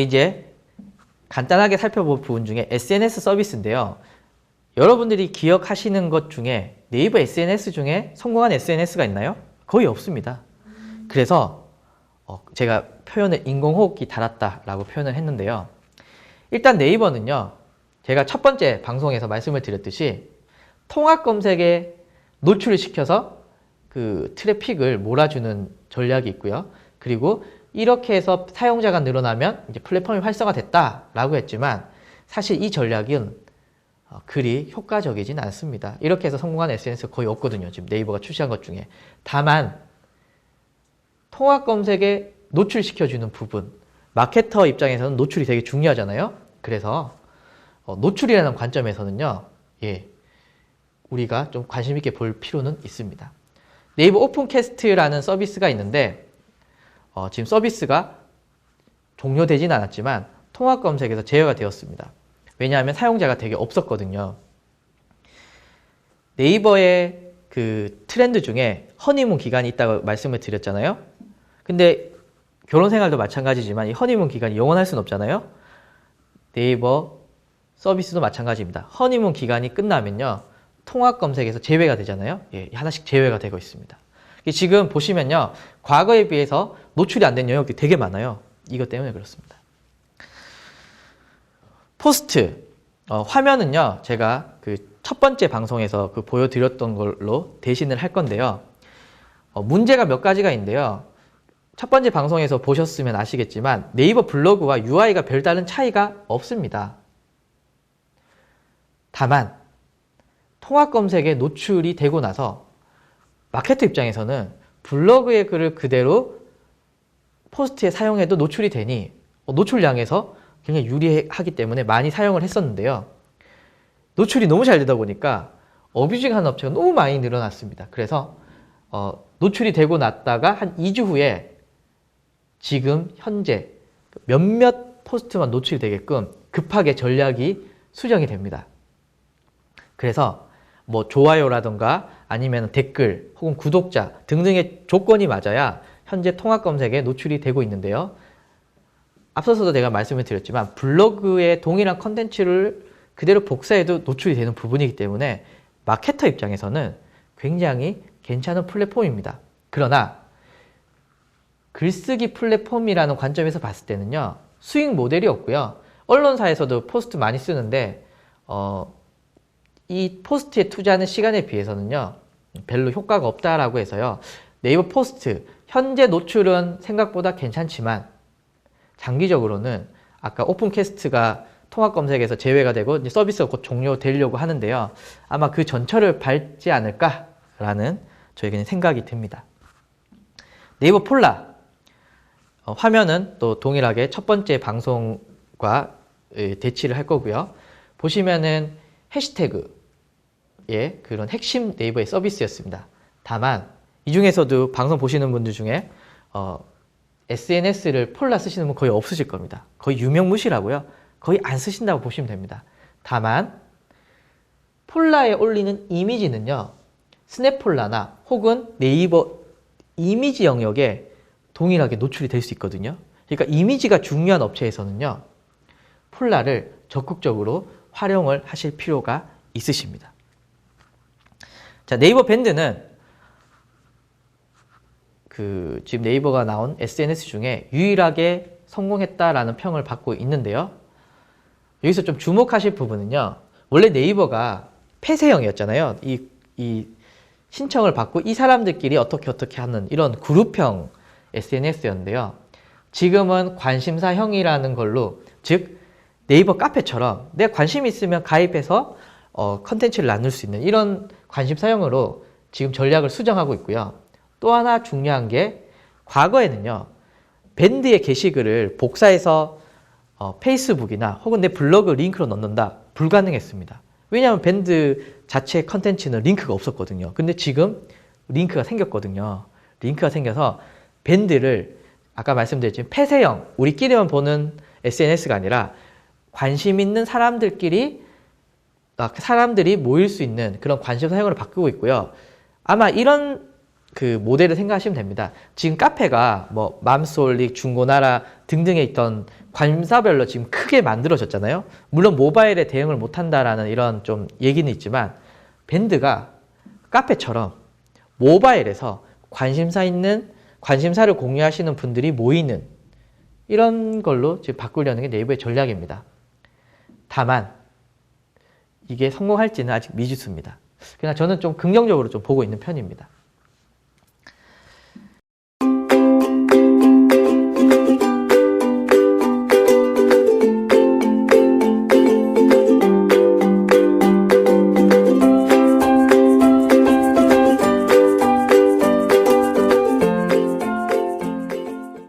이제 간단하게 살펴볼 부분 중에 SNS 서비스인데요. 여러분들이 기억하시는 것 중에 네이버 SNS 중에 성공한 SNS가 있나요? 거의 없습니다. 그래서 제가 표현을 인공호흡기 달았다라고 표현을 했는데요. 일단 네이버는요. 제가 첫 번째 방송에서 말씀을 드렸듯이 통합 검색에 노출을 시켜서 그 트래픽을 몰아주는 전략이 있고요. 그리고 이렇게 해서 사용자가 늘어나면 이제 플랫폼이 활성화됐다라고 했지만 사실 이 전략은 그리 효과적이진 않습니다. 이렇게 해서 성공한 SNS가 거의 없거든요. 지금 네이버가 출시한 것 중에. 다만 통합 검색에 노출시켜주는 부분, 마케터 입장에서는 노출이 되게 중요하잖아요. 그래서 노출이라는 관점에서는요. 우리가 좀 관심 있게 볼 필요는 있습니다. 네이버 오픈캐스트라는 서비스가 있는데 지금 서비스가 종료되진 않았지만 통합 검색에서 제외가 되었습니다. 왜냐하면 사용자가 되게 없었거든요. 네이버의 그 트렌드 중에 허니문 기간이 있다고 말씀을 드렸잖아요. 근데 결혼 생활도 마찬가지지만 이 허니문 기간이 영원할 수는 없잖아요. 네이버 서비스도 마찬가지입니다. 허니문 기간이 끝나면요. 통합 검색에서 제외가 되잖아요. 하나씩 제외가 되고 있습니다. 지금 보시면요. 과거에 비해서 노출이 안 된 영역들이 되게 많아요. 이것 때문에 그렇습니다. 포스트. 화면은요. 제가 그 첫 번째 방송에서 그 보여드렸던 걸로 대신을 할 건데요. 문제가 몇 가지가 있는데요. 첫 번째 방송에서 보셨으면 아시겠지만 네이버 블로그와 UI가 별다른 차이가 없습니다. 다만 통합 검색에 노출이 되고 나서 마케터 입장에서는 블로그의 글을 그대로 포스트에 사용해도 노출이 되니 노출량에서 굉장히 유리하기 때문에 많이 사용을 했었는데요. 노출이 너무 잘 되다 보니까 어뷰징하는 업체가 너무 많이 늘어났습니다. 그래서 노출이 되고 났다가 한 2주 후에 지금 현재 몇몇 포스트만 노출이 되게끔 급하게 전략이 수정이 됩니다. 그래서 뭐 좋아요라든가 아니면 댓글 혹은 구독자 등등의 조건이 맞아야 현재 통합 검색에 노출이 되고 있는데요. 앞서서도 내가 말씀을 드렸지만 블로그의 동일한 컨텐츠를 그대로 복사해도 노출이 되는 부분이기 때문에 마케터 입장에서는 굉장히 괜찮은 플랫폼입니다. 그러나 글쓰기 플랫폼이라는 관점에서 봤을 때는요. 수익 모델이 없고요. 언론사에서도 포스트 많이 쓰는데 이 포스트에 투자하는 시간에 비해서는요. 별로 효과가 없다라고 해서요. 네이버 포스트 현재 노출은 생각보다 괜찮지만 장기적으로는 아까 오픈캐스트가 통합 검색에서 제외가 되고 이제 서비스가 곧 종료되려고 하는데요. 아마 그 전철을 밟지 않을까라는 저에게는 생각이 듭니다. 네이버 폴라 화면은 또 동일하게 첫 번째 방송과 대치를 할 거고요. 보시면은 해시태그의 그런 핵심 네이버의 서비스였습니다. 다만 이 중에서도 방송 보시는 분들 중에 SNS를 폴라 쓰시는 분 거의 없으실 겁니다. 거의 유명무실하고요. 거의 안 쓰신다고 보시면 됩니다. 다만 폴라에 올리는 이미지는요. 스냅폴라나 혹은 네이버 이미지 영역에 동일하게 노출이 될 수 있거든요. 그러니까 이미지가 중요한 업체에서는요. 폴라를 적극적으로 활용을 하실 필요가 있으십니다. 자, 네이버 밴드는 지금 네이버가 나온 SNS 중에 유일하게 성공했다라는 평을 받고 있는데요. 여기서 좀 주목하실 부분은요. 원래 네이버가 폐쇄형이었잖아요. 이 신청을 받고 이 사람들끼리 어떻게 하는 이런 그룹형 SNS였는데요. 지금은 관심사형이라는 걸로 즉 네이버 카페처럼 내가 관심 있으면 가입해서 컨텐츠를 나눌 수 있는 이런 관심사형으로 지금 전략을 수정하고 있고요. 또 하나 중요한 게 과거에는요. 밴드의 게시글을 복사해서 페이스북이나 혹은 내 블로그 링크로 넣는다. 불가능했습니다. 왜냐하면 밴드 자체 컨텐츠는 링크가 없었거든요. 근데 지금 링크가 생겼거든요. 링크가 생겨서 밴드를 아까 말씀드렸지만 폐쇄형, 우리끼리만 보는 SNS가 아니라 관심 있는 사람들이 모일 수 있는 그런 관심사형으로 바뀌고 있고요. 아마 이런 그 모델을 생각하시면 됩니다. 지금 카페가 뭐 맘솔릭, 중고나라 등등에 있던 관사별로 지금 크게 만들어졌잖아요. 물론 모바일에 대응을 못한다라는 이런 좀 얘기는 있지만 밴드가 카페처럼 모바일에서 관심사를 공유하시는 분들이 모이는 이런 걸로 지금 바꾸려는 게 네이버의 전략입니다. 다만 이게 성공할지는 아직 미지수입니다. 그냥 저는 좀 긍정적으로 좀 보고 있는 편입니다.